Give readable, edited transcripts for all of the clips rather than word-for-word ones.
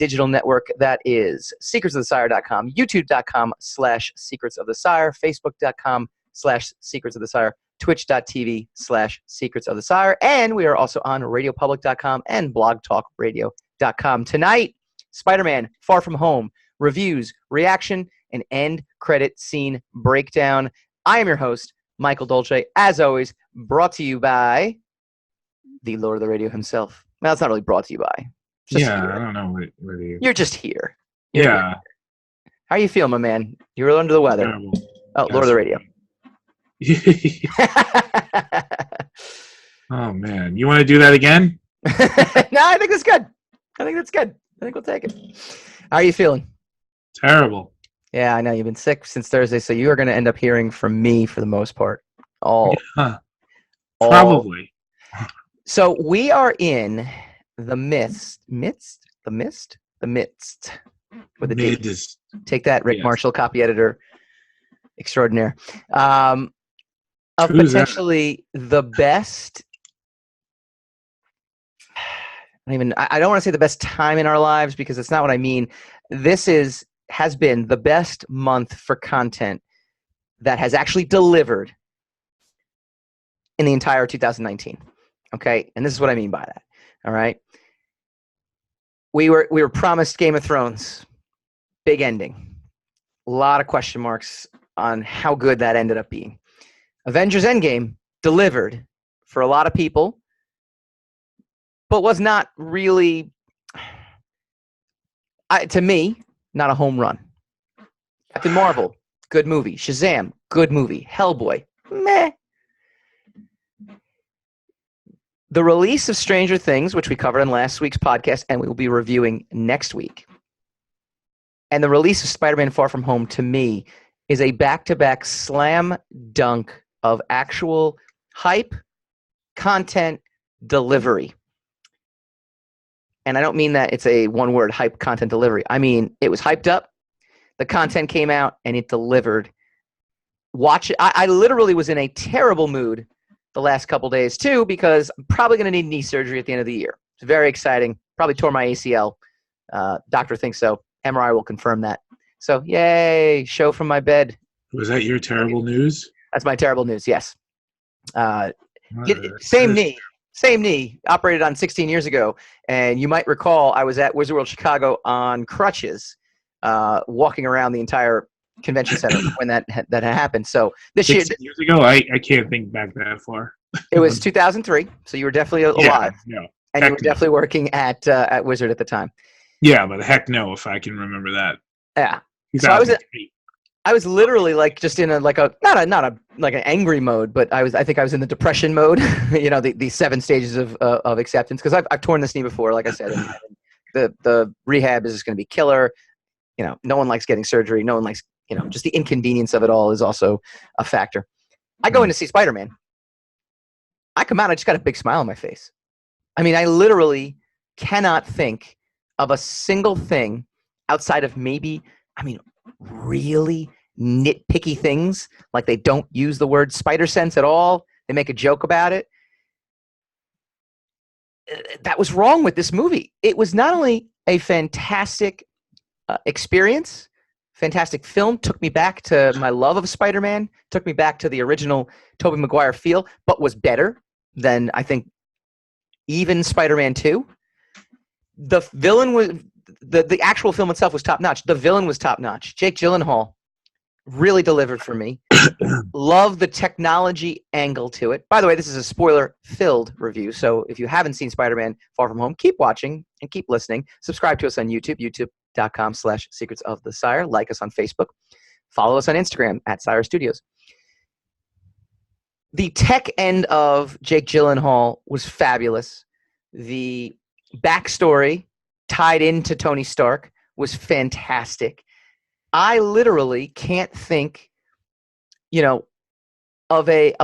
digital network that is secretsofthesire.com, youtube.com/secretsofthesire, facebook.com/secretsofthesire, twitch.tv/secretsofthesire, and we are also on radiopublic.com and blogtalkradio.com. Tonight, Spider-Man Far From Home, reviews, reaction, and end credit scene breakdown. I am your host, Michael Dolce, as always, brought to you by the Lord of the Radio himself. Well, it's not really brought to you by. I don't know what You're just here. You're here. How are you feeling, my man? You were under the weather. Terrible. Oh, Lord of the Radio. Oh, man. You want to do that again? No, I think that's good. I think we'll take it. How are you feeling? Terrible. Yeah, I know. You've been sick since Thursday, so you are going to end up hearing from me for the most part. Probably. So we are in the midst with a D. Take that, Rick Marshall, copy editor extraordinaire. Of Who's potentially the best. I don't want to say the best time in our lives because it's not what I mean. This has been the best month for content that has actually delivered in the entire 2019. Okay, and this is what I mean by that. All right, we were promised Game of Thrones, big ending, a lot of question marks on how good that ended up being. Avengers Endgame delivered for a lot of people, but was not really, to me, not a home run. Captain Marvel, good movie. Shazam, good movie. Hellboy, meh. The release of Stranger Things, which we covered in last week's podcast and we will be reviewing next week, and the release of Spider-Man Far From Home, to me, is a back-to-back slam dunk of actual hype, content, delivery. And I don't mean that it's a one-word hype content delivery. I mean, it was hyped up, the content came out, and it delivered. Watch it. I literally was in a terrible mood the last couple days, too, because I'm probably going to need knee surgery at the end of the year. It's very exciting. Probably tore my ACL. Doctor thinks so. MRI will confirm that. So, yay, show from my bed. Was that your terrible news? That's my terrible news, yes. Same knee, operated on 16 years ago. And you might recall I was at Wizard World Chicago on crutches, walking around the entire convention center when that happened. So this 16 years ago, I can't think back that far. It was 2003, so you were definitely alive. Yeah, and you were definitely working at Wizard at the time. Yeah, but heck no, if I can remember that. Yeah. So I was literally like just in not an angry mode, but I think I was in the depression mode. The 7 stages of acceptance, because I've torn this knee before, like I said. And the rehab is just going to be killer. No one likes getting surgery. No one likes just the inconvenience of it all is also a factor. I go in to see Spider-Man. I come out, I just got a big smile on my face. I mean, I literally cannot think of a single thing outside of maybe, really nitpicky things, like they don't use the word spider sense at all. They make a joke about it. That was wrong with this movie. It was not only a fantastic experience, fantastic film, took me back to my love of Spider-Man, took me back to the original Tobey Maguire feel, but was better than, I think, even Spider-Man 2. The villain was, the actual film itself was top-notch. The villain was top-notch. Jake Gyllenhaal really delivered for me. Love the technology angle to it. By the way, this is a spoiler-filled review, so if you haven't seen Spider-Man Far From Home, keep watching and keep listening. Subscribe to us on YouTube, youtube.com/secretsofthesire. Like us on Facebook. Follow us on Instagram @Sire Studios. The tech end of Jake Gyllenhaal was fabulous. The backstory tied into Tony Stark was fantastic. I literally can't think, of a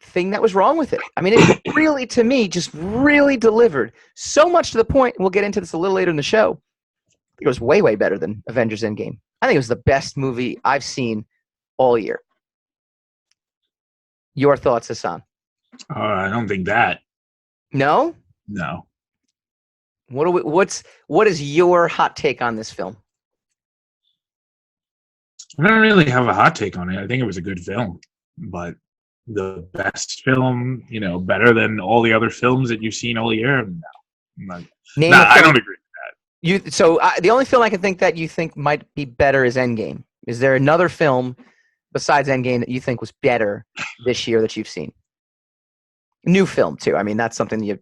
thing that was wrong with it. I mean, it really, to me, just really delivered. So much to the point, and we'll get into this a little later in the show, I think it was way, way better than Avengers Endgame. I think it was the best movie I've seen all year. Your thoughts, Hassan? I don't think that. No? No. What is your hot take on this film? I don't really have a hot take on it. I think it was a good film, but the best film, better than all the other films that you've seen all year. No, Name a I film. don't agree. The only film I can think that you think might be better is Endgame. Is there another film besides Endgame that you think was better this year that you've seen? New film too. I mean, that's something you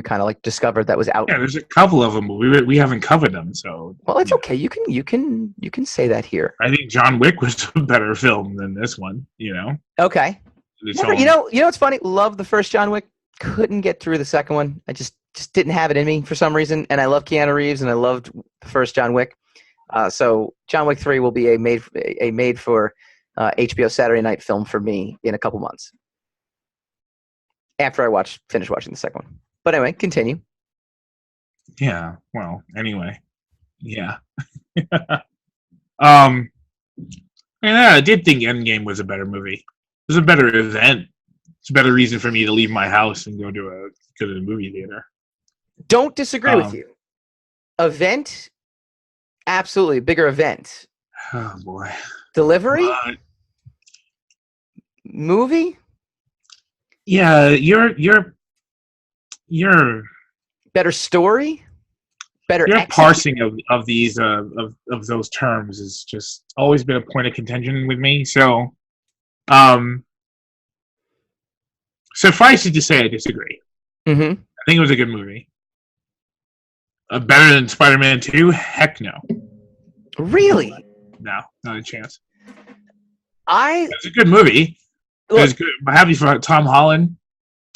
kind of like discovered that was out. Yeah, there's a couple of them, but we haven't covered them. So well, it's okay. You can say that here. I think John Wick was a better film than this one. Okay. What's funny? Love the first John Wick. Couldn't get through the second one. I just didn't have it in me for some reason. And I love Keanu Reeves, and I loved the first John Wick. So John Wick 3 will be a made for HBO Saturday night film for me in a couple months. After I finish watching the second one. But anyway, continue. Yeah. Well, anyway. Yeah. I did think Endgame was a better movie. It was a better event. It's a better reason for me to leave my house and go to the movie theater. Don't disagree with you. Event, absolutely bigger event. Oh boy. Delivery, movie. Yeah, you're better story, better. Your parsing of these of those terms has just always been a point of contention with me. So, suffice it to say, I disagree. Mm-hmm. I think it was a good movie. Better than Spider-Man 2? Heck no. Really? No, not a chance. It's a good movie. It was good. I'm happy for Tom Holland.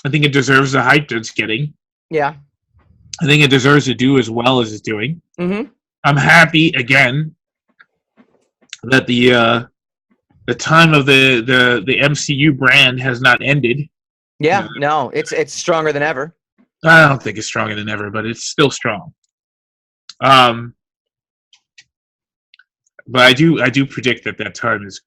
I think it deserves the hype that it's getting. Yeah. I think it deserves to do as well as it's doing. Mm-hmm. I'm happy again that the time of the MCU brand has not ended. Yeah, no, it's stronger than ever. I don't think it's stronger than ever, but it's still strong. But I do predict that time is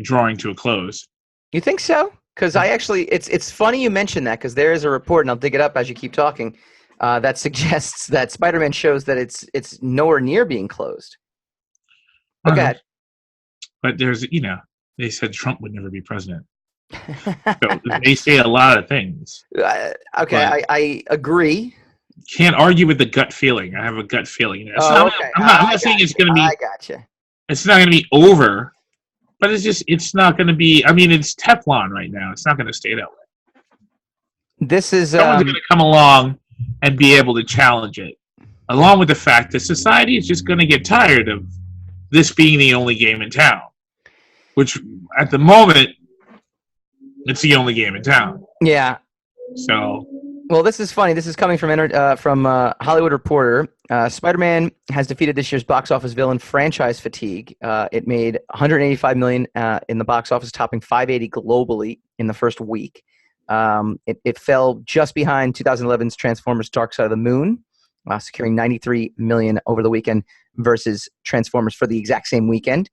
drawing to a close. You think so? Because it's funny you mention that, because there is a report, and I'll dig it up as you keep talking, that suggests that Spider-Man shows that it's nowhere near being closed. Okay. But there's, they said Trump would never be president. So they say a lot of things. Okay, I agree. Can't argue with the gut feeling. I have a gut feeling. Okay. I'm not saying it's going to be. I gotcha. It's not going to be over, but it's not going to be. I mean, it's Teflon right now. It's not going to stay that way. This is someone's going to come along and be able to challenge it, along with the fact that society is just going to get tired of this being the only game in town, which at the moment it's the only game in town. Yeah. So. Well, this is funny. This is coming from Hollywood Reporter. Spider-Man has defeated this year's box office villain franchise fatigue. It made $185 million in the box office, topping $580 globally in the first week. It fell just behind 2011's Transformers: Dark Side of the Moon, securing $93 million over the weekend versus Transformers for the exact same weekend.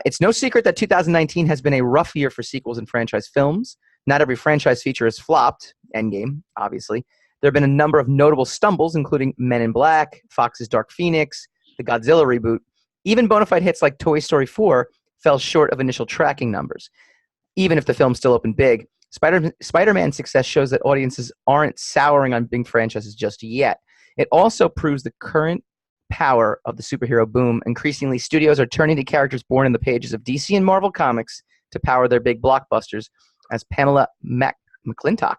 It's no secret that 2019 has been a rough year for sequels and franchise films. Not every franchise feature has flopped. Endgame, obviously. There have been a number of notable stumbles, including Men in Black, Fox's Dark Phoenix, the Godzilla reboot. Even bona fide hits like Toy Story 4 fell short of initial tracking numbers. Even if the film still opened big, Spider-Man's success shows that audiences aren't souring on big franchises just yet. It also proves the current power of the superhero boom. Increasingly, studios are turning to characters born in the pages of DC and Marvel comics to power their big blockbusters, as Pamela McClintock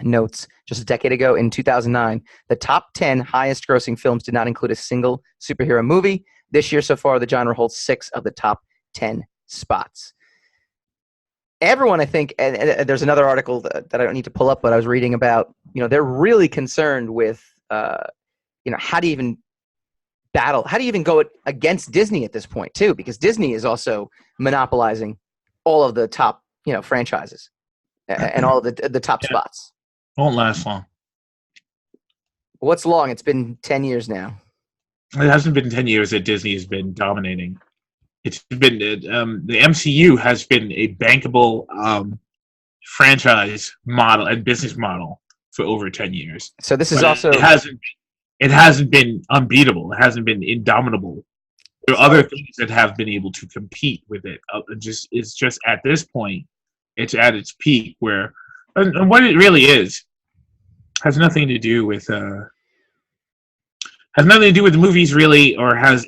notes just a decade ago in 2009. The top 10 highest grossing films did not include a single superhero movie. This year so far, the genre holds 6 of the top 10 spots. Everyone, I think, and there's another article that I don't need to pull up, but I was reading about, they're really concerned with, how do you even battle? How do you even go against Disney at this point, too? Because Disney is also monopolizing all of the top, franchises and all of the top spots. Won't last long. What's long? It's been 10 years now. It hasn't been 10 years that Disney has been dominating. It's been the MCU has been a bankable franchise model and business model for over 10 years. So this is But also it hasn't been unbeatable. It hasn't been indomitable. There are other things that have been able to compete with it. It's just at this point, it's at its peak where, and what it really is, has nothing to do with the movies really, or has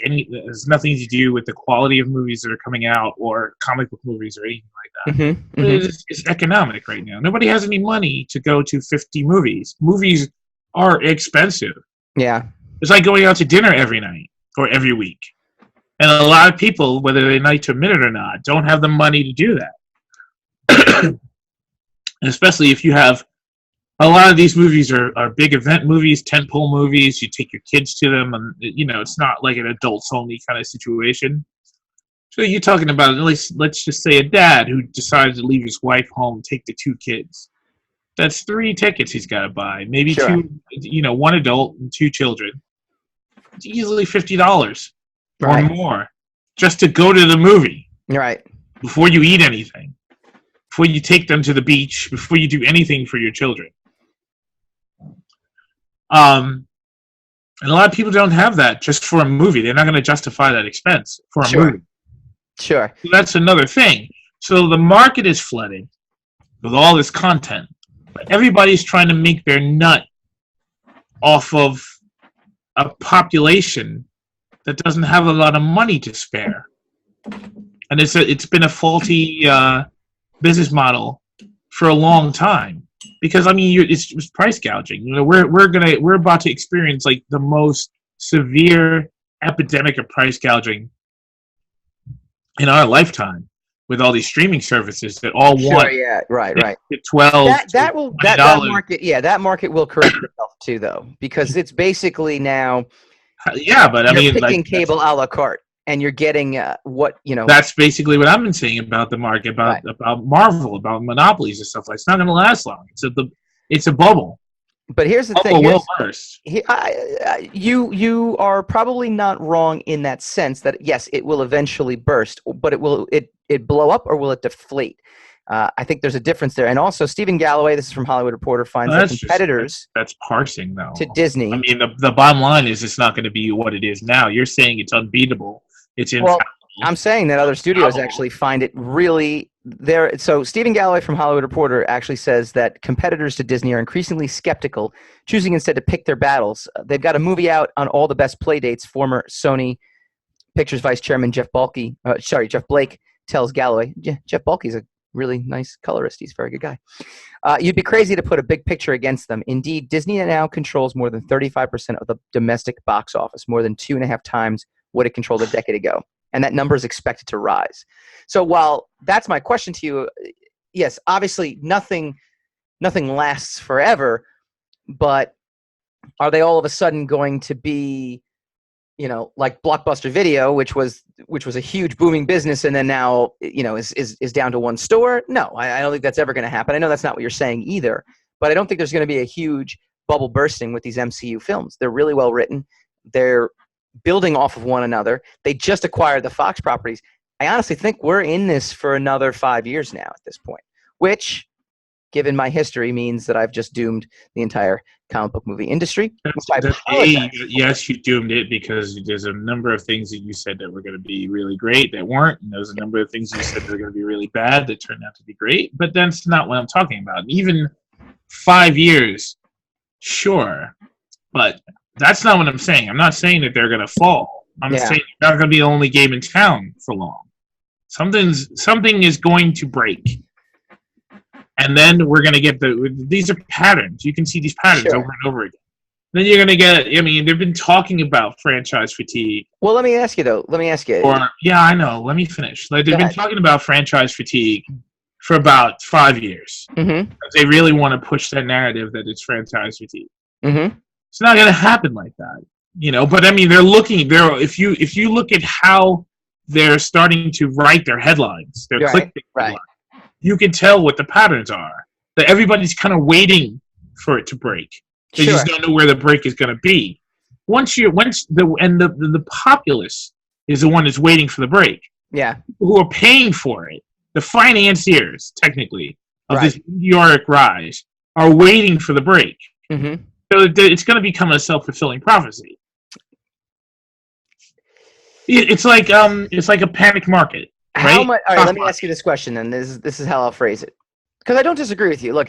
nothing to do with the quality of movies that are coming out or comic book movies or anything like that. It's economic right now. Nobody has any money to go to 50 movies. Movies are expensive. Yeah. It's like going out to dinner every night or every week. And a lot of people, whether they like to admit it or not, don't have the money to do that. Especially if you have a lot of these movies are big event movies, tentpole movies. You take your kids to them, and it's not like an adults only kind of situation. So you're talking about at least, let's just say, a dad who decides to leave his wife home, take the 2 kids. That's 3 tickets he's got to buy. Maybe Sure. 2, 1 adult and 2 children. It's easily $50 or more just to go to the movie. Right. Before you eat anything, before you take them to the beach, before you do anything for your children. And a lot of people don't have that just for a movie. They're not going to justify that expense for a movie. Sure. So that's another thing. So the market is flooded with all this content. But everybody's trying to make their nut off of a population that doesn't have a lot of money to spare. And it's been a faulty business model for a long time. Because it's price gouging. We're about to experience like the most severe epidemic of price gouging in our lifetime, with all these streaming services that all want. Yeah, right. $12. That market will correct itself too, though, because it's basically now. Yeah, but you're picking cable a la carte, and you're getting That's basically what I've been saying about the market, about Marvel, about monopolies and stuff. Like, it's not going to last long. It's a bubble. But here's the thing. Will burst. You are probably not wrong in that sense that yes, it will eventually burst, but it blow up or will it deflate? I think there's a difference there. And also, Stephen Galloway, this is from Hollywood Reporter, finds that competitors that's parsing though to Disney. I mean, the bottom line is it's not going to be what it is now. You're saying it's unbeatable. It's infallible. I'm saying that other studios actually find it really there. So Stephen Galloway from Hollywood Reporter actually says that competitors to Disney are increasingly skeptical, choosing instead to pick their battles. They've got a movie out on all the best play dates. Former Sony Pictures Vice Chairman Jeff Blake tells Galloway, Jeff Balke's a really nice colorist. He's a very good guy. You'd be crazy to put a big picture against them. Indeed, Disney now controls more than 35% of the domestic box office, more than 2.5 times what it controlled a decade ago. And that number is expected to rise. So while that's my question to you, yes, obviously nothing lasts forever, but are they all of a sudden going to be, like Blockbuster Video, which was a huge booming business, and then now is down to 1 store? No, I don't think that's ever going to happen. I know that's not what you're saying either, but I don't think there's going to be a huge bubble bursting with these MCU films. They're really well written. They're building off of one another. They just acquired the Fox properties. I honestly think we're in this for another 5 years now at this point, which, given my history, means that I've just doomed the entire comic book movie industry. Yes, you doomed it because there's a number of things that you said that were going to be really great that weren't, and there's a number of things you said that were going to be really bad that turned out to be great, but that's not what I'm talking about. And even 5 years, sure, but that's not what I'm saying. I'm not saying that they're going to fall. I'm saying they're not going to be the only game in town for long. Something is going to break. And then we're going to get these are patterns. You can see these patterns over and over again. Then you're going to get, they've been talking about franchise fatigue. Well, let me ask you. I know. Let me finish. They've been talking about franchise fatigue for about 5 years. Mm-hmm. They really want to push that narrative that it's franchise fatigue. Mm-hmm. It's not going to happen like that, But they're looking. If you look at how they're starting to write their headlines, their clickbait headlines, you can tell what the patterns are. That everybody's kind of waiting for it to break. They just don't know where the break is going to be. The populace is the one that's waiting for the break. Yeah, people who are paying for it, the financiers technically of this meteoric rise, are waiting for the break. Mm-hmm. So it's going to become a self-fulfilling prophecy. It's like a panic market, right? How much? All right, let me ask you this question, and this is how I'll phrase it. Because I don't disagree with you. Look,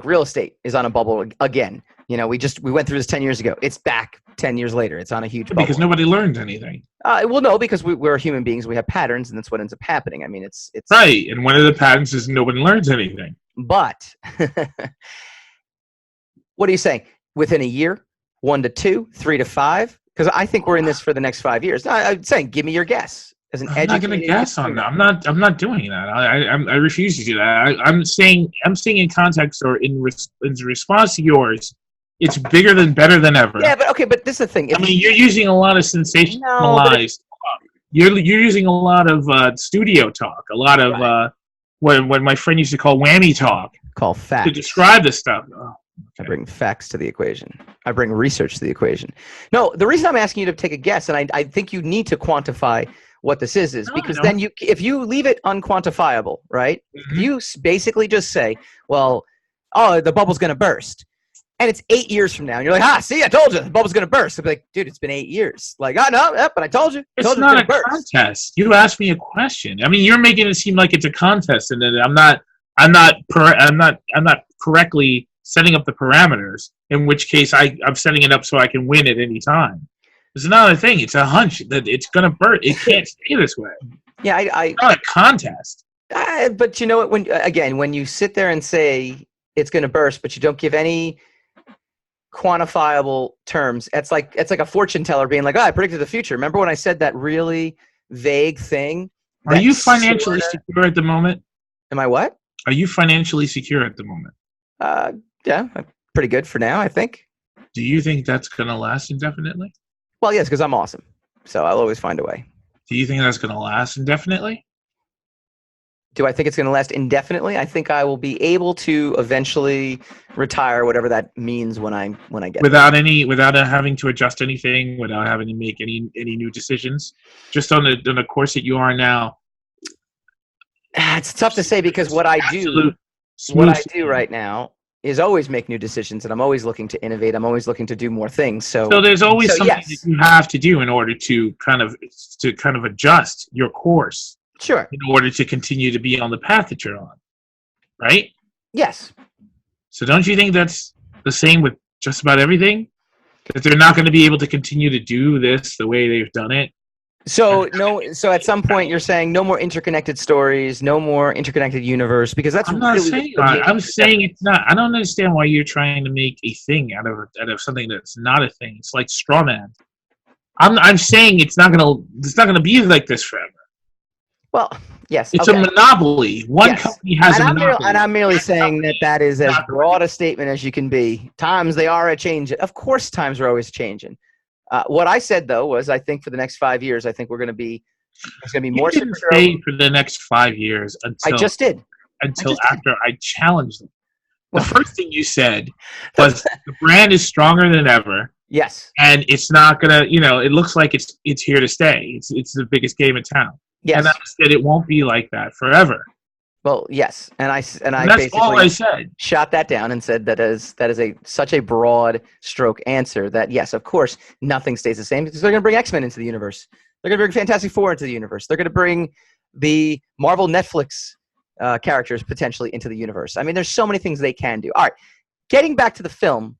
real estate is on a bubble again. You know, we went through this 10 years ago. It's back 10 years later. It's on a huge bubble. Because nobody learns anything. Well, no, because we're human beings. We have patterns, and that's what ends up happening. I mean, it's right. And one of the patterns is nobody learns anything. But what are you saying? Within a year, 1 to 2, 3 to 5? Because I think we're in this for the next 5 years. I'm saying, give me your guess. As an I'm not going to guess on that. I'm not doing that. I refuse to do that. I'm saying in context or in response to yours, it's bigger than better than ever. Yeah, but this is the thing. You're using a lot of sensationalized. You're using a lot of studio talk, a lot of what my friend used to call whammy talk. Call facts. To describe this stuff. Oh, okay. I bring facts to the equation. I bring research to the equation. No, the reason I'm asking you to take a guess, and I think you need to quantify what this is because then if you leave it unquantifiable, right? Mm-hmm. You basically just say, well, the bubble's going to burst. And it's 8 years from now. And you're like, see, I told you, the bubble's going to burst. I'll be like, dude, it's been 8 years. Like, no, but I told you. It's not a contest. You asked me a question. I mean, you're making it seem like it's a contest and that I'm not correctly setting up the parameters, in which case I'm setting it up so I can win at any time. It's another thing. It's a hunch that it's going to burst. It can't stay this way. Yeah, it's not a contest. But you know what? When you sit there and say it's going to burst, but you don't give any quantifiable terms, it's like a fortune teller being like, I predicted the future. Remember when I said that really vague thing? Are you financially secure at the moment? Am I what? Are you financially secure at the moment? Yeah, pretty good for now, I think. Do you think that's going to last indefinitely? Well, yes, because I'm awesome. So I'll always find a way. Do you think that's going to last indefinitely? Do I think it's going to last indefinitely? I think I will be able to eventually retire, whatever that means when I get without having to adjust anything, without having to make any new decisions, just on the course that you are now. It's tough to say because what I do right now is always make new decisions, and I'm always looking to innovate. I'm always looking to do more things. So there's always something that you have to do in order to kind of adjust your course. Sure. In order to continue to be on the path that you're on, right? Yes. So don't you think that's the same with just about everything? That they're not going to be able to continue to do this the way they've done it? So at some point you're saying no more interconnected stories, no more interconnected universe, because that's I'm not saying that. I'm saying it's not. I don't understand why you're trying to make a thing out of something that's not a thing. It's like straw man. I'm saying it's not gonna be like this forever. Well, yes. It's a monopoly. One company has a monopoly. And I'm merely saying that is as broad a statement as you can be. Times they are a changing. Of course, times are always changing. What I said, though, was I think for the next 5 years, I think there's going to be more. You didn't say for the next 5 years until I just did. Until after I challenged them. The first thing you said was the brand is stronger than ever. Yes. And it's not gonna, it looks like it's here to stay. It's the biggest game in town. Yes. And I said it won't be like that forever. Well, yes, and I that's basically all I said. Shot that down and said that is such a broad stroke answer that yes, of course, nothing stays the same because they're going to bring X-Men into the universe. They're going to bring Fantastic Four into the universe. They're going to bring the Marvel Netflix characters potentially into the universe. I mean, there's so many things they can do. All right, getting back to the film,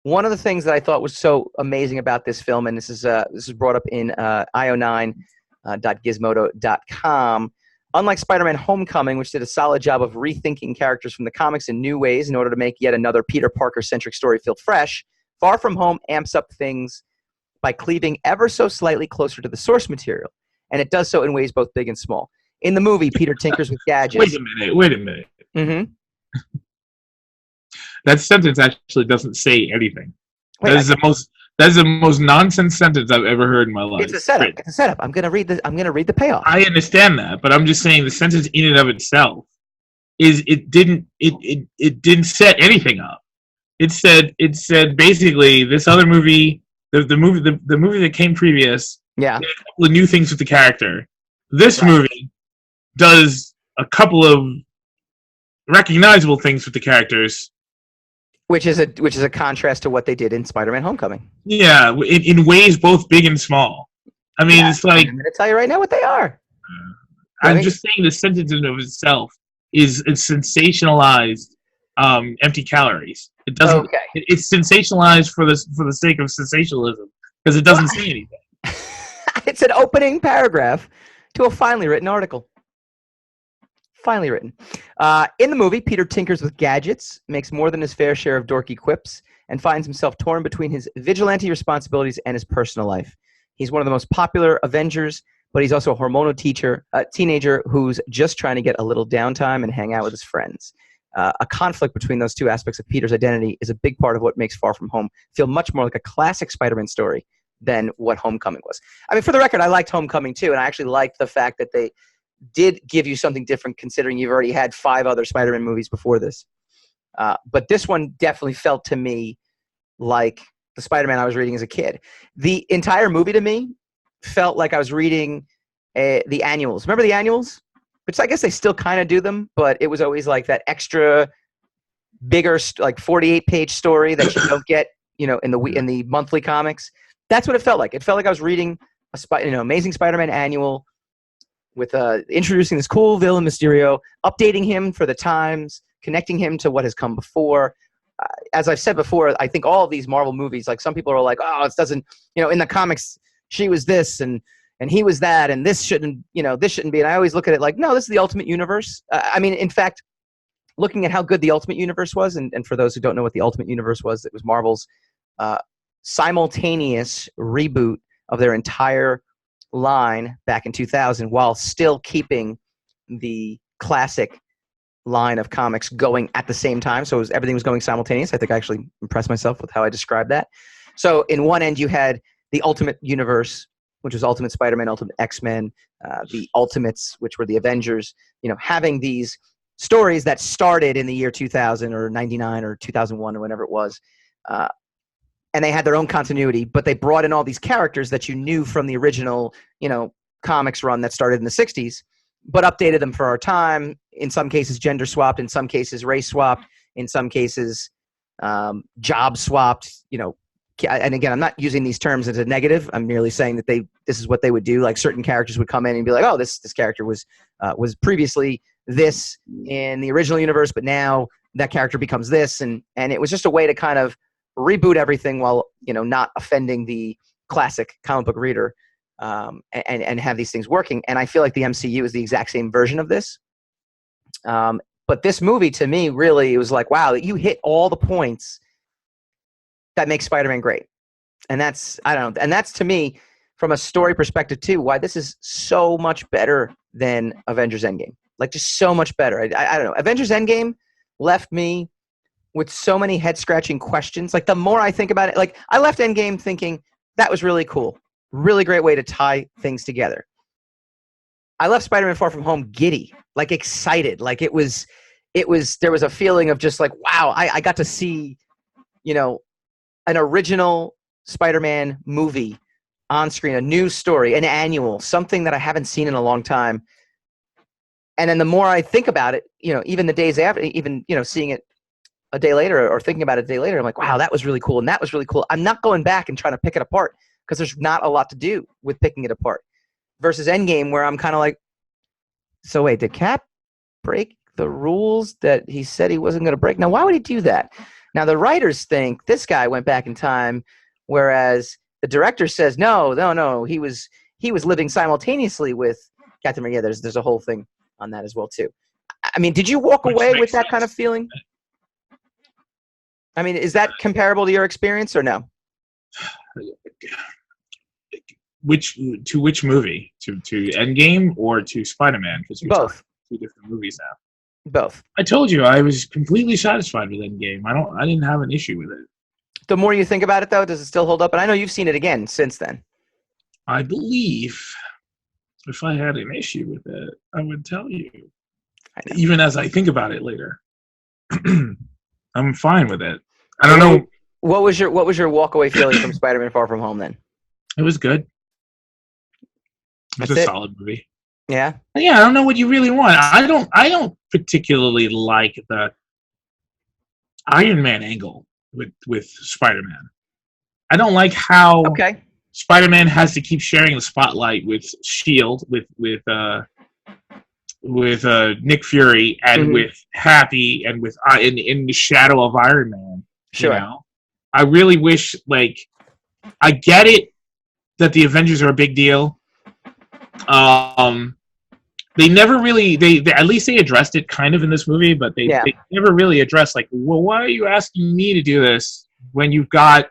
one of the things that I thought was so amazing about this film, and this is brought up in io9.gizmodo.com. Unlike Spider-Man Homecoming, which did a solid job of rethinking characters from the comics in new ways in order to make yet another Peter Parker-centric story feel fresh, Far From Home amps up things by cleaving ever so slightly closer to the source material, and it does so in ways both big and small. In the movie, Peter tinkers with gadgets. Wait a minute. Mm-hmm. That sentence actually doesn't say anything. That's the most nonsense sentence I've ever heard in my life. It's a setup. It's a setup. I'm gonna read the payoff. I understand that, but I'm just saying the sentence in and of itself it didn't set anything up. It said basically this other movie, the movie that came previous, did a couple of new things with the character. This movie does a couple of recognizable things with the characters, Which is a contrast to what they did in Spider-Man: Homecoming. Yeah, in ways both big and small. I mean, Yeah, it's like I'm going to tell you right now what they are. I'm just saying the sentence in of itself is sensationalized empty calories. It doesn't. Okay. It's sensationalized for the sake of sensationalism because it doesn't say anything. It's an opening paragraph to a finely written article. Finely written. In the movie, Peter tinkers with gadgets, makes more than his fair share of dorky quips, and finds himself torn between his vigilante responsibilities and his personal life. He's one of the most popular Avengers, but he's also a hormonal teenager who's just trying to get a little downtime and hang out with his friends. A conflict between those two aspects of Peter's identity is a big part of what makes Far From Home feel much more like a classic Spider-Man story than what Homecoming was. I mean, for the record, I liked Homecoming too, and I actually liked the fact that they did give you something different considering you've already had 5 other Spider-Man movies before this. But this one definitely felt to me like the Spider-Man I was reading as a kid. The entire movie to me felt like I was reading the annuals. Remember the annuals? Which I guess they still kind of do them, but it was always like that extra bigger, like 48-page story that you don't get, in the monthly comics. That's what it felt like. It felt like I was reading Amazing Spider-Man annual with introducing this cool villain Mysterio, updating him for the times, connecting him to what has come before. As I've said before, I think all of these Marvel movies, like some people are like, oh, it doesn't, in the comics, she was this and he was that, and this shouldn't be. And I always look at it like, no, this is the Ultimate Universe. In fact, looking at how good the Ultimate Universe was, and for those who don't know what the Ultimate Universe was, it was Marvel's simultaneous reboot of their entire line back in 2000 while still keeping the classic line of comics going at the same time. So everything was going simultaneous. I think I actually impressed myself with how I described that. So in one end, you had the Ultimate Universe, which was Ultimate Spider-Man, Ultimate X-Men, the Ultimates, which were the Avengers, having these stories that started in the year 2000 or 99 or 2001 or whenever it was. And they had their own continuity, but they brought in all these characters that you knew from the original, comics run that started in the 60s, but updated them for our time. In some cases, gender swapped. In some cases, race swapped. In some cases, job swapped. And again, I'm not using these terms as a negative. I'm merely saying that this is what they would do. Like certain characters would come in and be like, oh, this character was previously this in the original universe, but now that character becomes this, and it was just a way to kind of reboot everything while not offending the classic comic book reader, and have these things working. And I feel like the MCU is the exact same version of this. But this movie, to me, really, it was like, wow, you hit all the points that make Spider-Man great. And that's, I don't know, and that's to me, from a story perspective too, why this is so much better than Avengers Endgame. Like just so much better. I don't know. Avengers Endgame left me with so many head-scratching questions. Like the more I think about it, like I left Endgame thinking that was really cool. Really great way to tie things together. I left Spider-Man Far From Home giddy, like excited. Like there was a feeling of just like, wow, I got to see, an original Spider-Man movie on screen, a new story, an annual, something that I haven't seen in a long time. And then the more I think about it, even the days after, even, seeing it a day later or thinking about it a day later, I'm like, wow, that was really cool. And that was really cool. I'm not going back and trying to pick it apart because there's not a lot to do with picking it apart versus Endgame, where I'm kind of like, so wait, did Cap break the rules that he said he wasn't going to break? Now, why would he do that? Now, the writers think this guy went back in time, whereas the director says, no, he was living simultaneously with Captain America. Yeah, there's a whole thing on that as well, too. I mean, did you walk away with that kind of feeling? I mean, is that comparable to your experience or no? Which movie? To Endgame or to Spider-Man? Because you're both. Two different movies now. Both. I told you I was completely satisfied with Endgame. I didn't have an issue with it. The more you think about it, though, does it still hold up? And I know you've seen it again since then. I believe if I had an issue with it, I would tell you. Even as I think about it later, I'm fine with it. I don't know. What was your walkaway feeling from Spider-Man Far From Home then? It was good. It's a solid movie. Yeah. Yeah, I don't know what you really want. I don't particularly like the. Iron Man angle with Spider-Man. I don't like how Okay. Spider-Man has to keep sharing the spotlight with Shield, with Nick Fury, and with Happy, and with in the shadow of Iron Man. Sure. You know, I really wish, like, I get it that the Avengers are a big deal. They never really they at least they addressed it kind of in this movie, but they never really addressed, like, well, why are you asking me to do this when you've got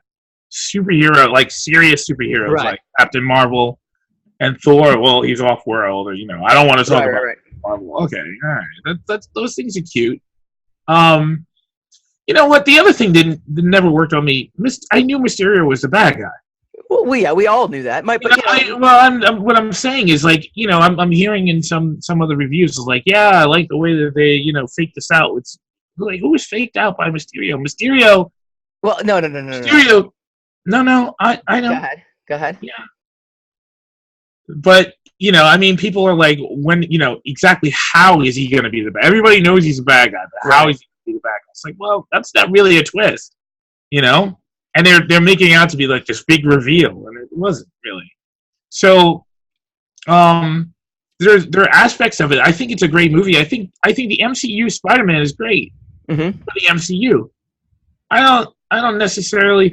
superhero, like, serious superheroes, like Captain Marvel and Thor? Well, he's off world, or, you know, I don't want to talk about Marvel. Okay, all right, that's those things are cute. You know what? The other thing never worked on me. I knew Mysterio was the bad guy. Well, we all knew that. What I'm saying is, like, you know, I'm hearing in some other reviews is like, yeah, I like the way that they, you know, faked this out. It's like, who was faked out by Mysterio? Mysterio. Well, no. Mysterio. No. I know. Go ahead. Yeah. But, you know, I mean, people are like, when, you know, exactly how is he going to be the bad? Everybody knows he's a bad guy, but how is he going to be the bad guy? It's like, well, that's not really a twist, you know? And they're making it out to be like this big reveal, and it wasn't really. So, there are aspects of it. I think it's a great movie. I think the MCU Spider-Man is great for the MCU. I don't necessarily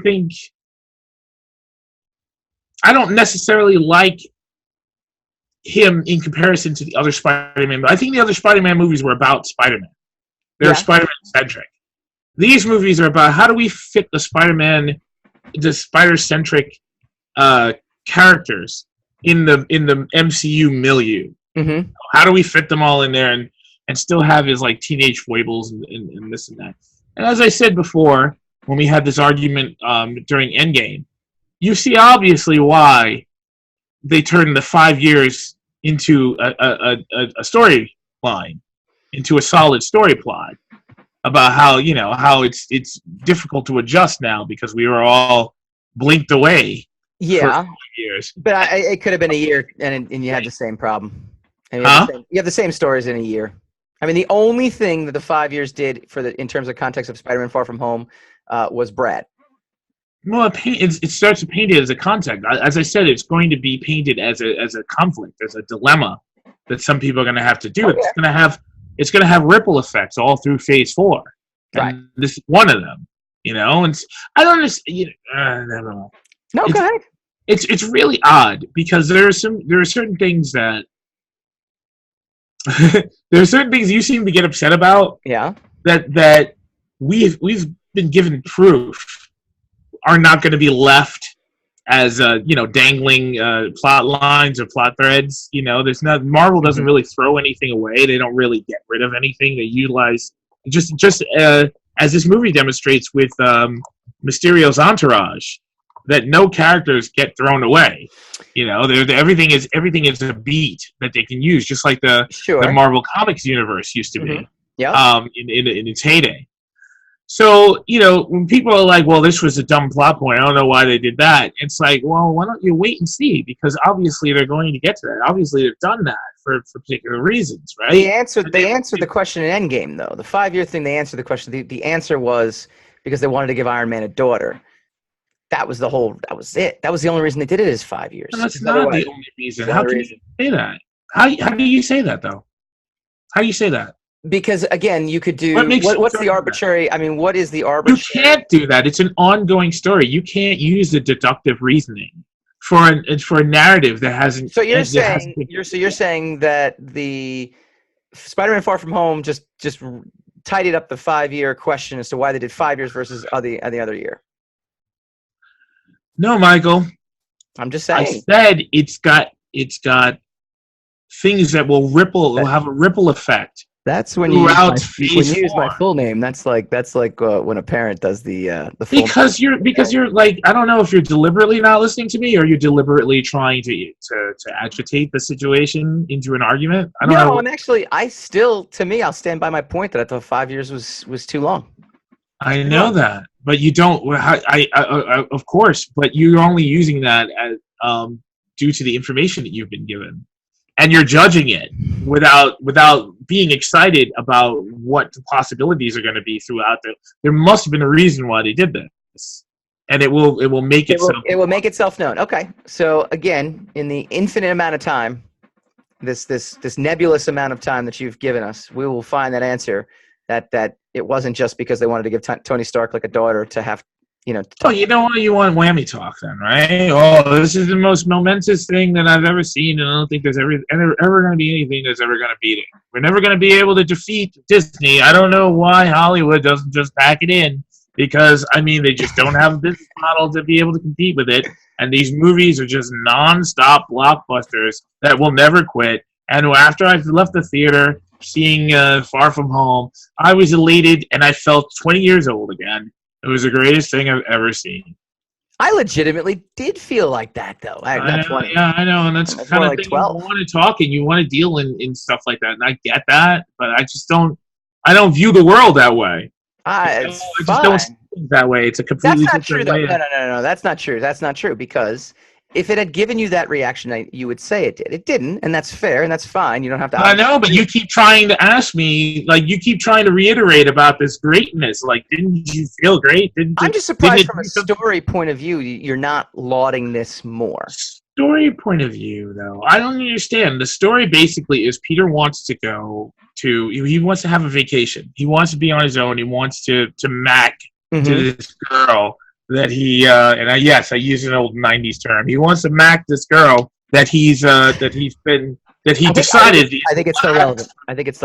like him in comparison to the other Spider-Man. But I think the other Spider-Man movies were about Spider-Man. They're Spider-Man centric. These movies are about how do we fit the Spider-centric characters in the MCU milieu. How do we fit them all in there and still have his, like, teenage foibles and this and that? And as I said before, when we had this argument during Endgame, you see obviously why they turned the 5 years into a storyline, into a solid story plot about how, you know, how it's difficult to adjust now because we were all blinked away for 5 years. But it could have been a year, and you had the same problem. And you have the same stories in a year. I mean, the only thing that the 5 years did in terms of context of Spider-Man Far From Home was Brad. Well, it starts to paint it as a context. As I said, it's going to be painted as a conflict, as a dilemma that some people are going to have to do. It's going to have ripple effects all through Phase 4. Right. And this is one of them, you know. And I don't understand. Never mind. No, go ahead. It's really odd because there are certain things that there are certain things you seem to get upset about. Yeah. That we've been given proof are not going to be left as you know, dangling plot lines or plot threads. You know, Marvel doesn't really throw anything away. They don't really get rid of anything. They utilize just as this movie demonstrates with Mysterio's entourage, that no characters get thrown away. You know, everything is a beat that they can use, just like the Marvel Comics universe used to be. In its heyday. So, you know, when people are like, well, this was a dumb plot point, I don't know why they did that. It's like, well, why don't you wait and see? Because obviously they're going to get to that. Obviously they've done that for particular reasons, right? They answered the question in Endgame, though. The 5 year thing, they answered the question. The answer was because they wanted to give Iron Man a daughter. That was it. That was the only reason they did it is 5 years. No, that's not the only reason. How can you say that? How do you say that, though? How do you say that? Because, again, you could do what's the arbitrary? I mean, what is the arbitrary? You can't do that. It's an ongoing story. You can't use the deductive reasoning for a narrative that hasn't. So you're saying that the Spider-Man Far From Home just tidied up the 5 year question as to why they did 5 years versus the other year. No, Michael. I'm just saying. I said it's got things that will have a ripple effect. That's when you use my full name. That's like when a parent does the full name. Because you're like, I don't know if you're deliberately not listening to me or you're deliberately trying to agitate the situation into an argument. I don't know. No, and actually, I'll stand by my point that I thought 5 years was too long. I know that, but you don't. I of course, but you're only using that as due to the information that you've been given. and you're judging it without being excited about what the possibilities are going to be throughout there must have been a reason why they did this, and it will make itself. It will make itself known. Okay, so again, in the infinite amount of time, this nebulous amount of time that you've given us, we will find that answer. That it wasn't just because they wanted to give Tony Stark like a daughter to have. Oh, you know what? You want whammy talk then, right? Oh, this is the most momentous thing that I've ever seen, and I don't think there's ever going to be anything that's ever going to beat it. We're never going to be able to defeat Disney. I don't know why Hollywood doesn't just pack it in, because, I mean, they just don't have a business model to be able to compete with it, and these movies are just non-stop blockbusters that will never quit. And after I left the theater, seeing Far From Home, I was elated, and I felt 20 years old again. It was the greatest thing I've ever seen. I legitimately did feel like that, though. I know, and that's kind of like thing 12. You want to talk and you want to deal in stuff like that, and I get that, but I just don't. I don't view the world that way. I just don't see it that way. It's a completely different way. No, that's not true. That's not true, because if it had given you that reaction, you would say it did. It didn't, and that's fair, and that's fine. You don't have to. I know, but you keep trying to ask me, like, you keep trying to reiterate about this greatness. Like, didn't you feel great? I'm just surprised from a story point of view, you're not lauding this more. Story point of view, though, I don't understand. The story basically is Peter wants to go to. He wants to have a vacation. He wants to be on his own. He wants to mac to this girl. That he I use an old '90s term. He wants to mac this girl that he decided. I think it's still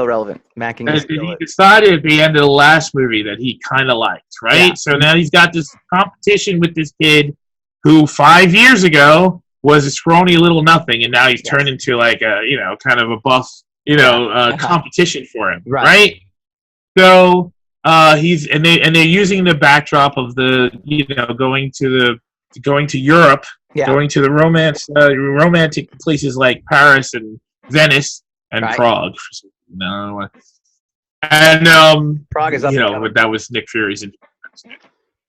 relevant. Macking. He decided at the end of the last movie that he kind of liked, right? Yeah. So now he's got this competition with this kid who 5 years ago was a scrawny little nothing, and now he's turned into like a kind of a buff competition for him, right? So. They're using the backdrop of the going to Europe, going to the romantic places like Paris and Venice and Prague. No, and Prague is up. But that was Nick Fury's.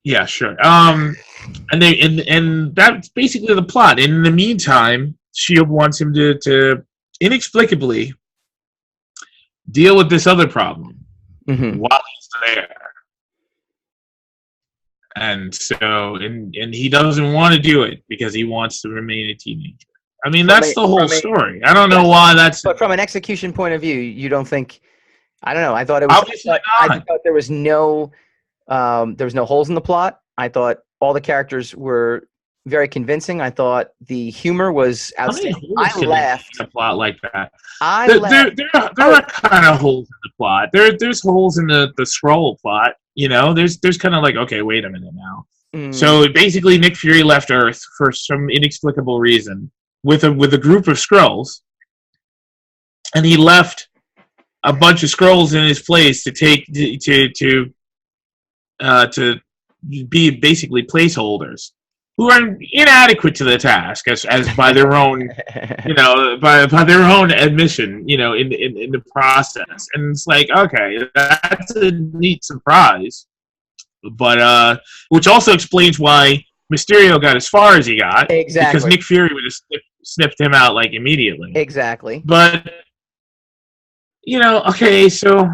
Yeah, sure. And that's basically the plot. In the meantime, S.H.I.E.L.D. wants him to inexplicably deal with this other problem while he's there. And so, and he doesn't want to do it because he wants to remain a teenager. I mean, that's the whole story. I don't know why that's... But from an execution point of view, you don't think... I don't know. I thought it was... I thought there was no holes in the plot. I thought all the characters were very convincing. I thought the humor was outstanding. I laughed. A plot like that. There are kind of holes in the plot. There's holes in the scroll plot. There's kind of like, okay, wait a minute now. So basically, Nick Fury left Earth for some inexplicable reason with a group of Skrulls, and he left a bunch of Skrulls in his place to take to be basically placeholders who are inadequate to the task, as by their own, by their own admission, in the process. And it's like, okay, that's a neat surprise, but which also explains why Mysterio got as far as he got, because Nick Fury would have snipped him out like immediately. Exactly. But okay, so.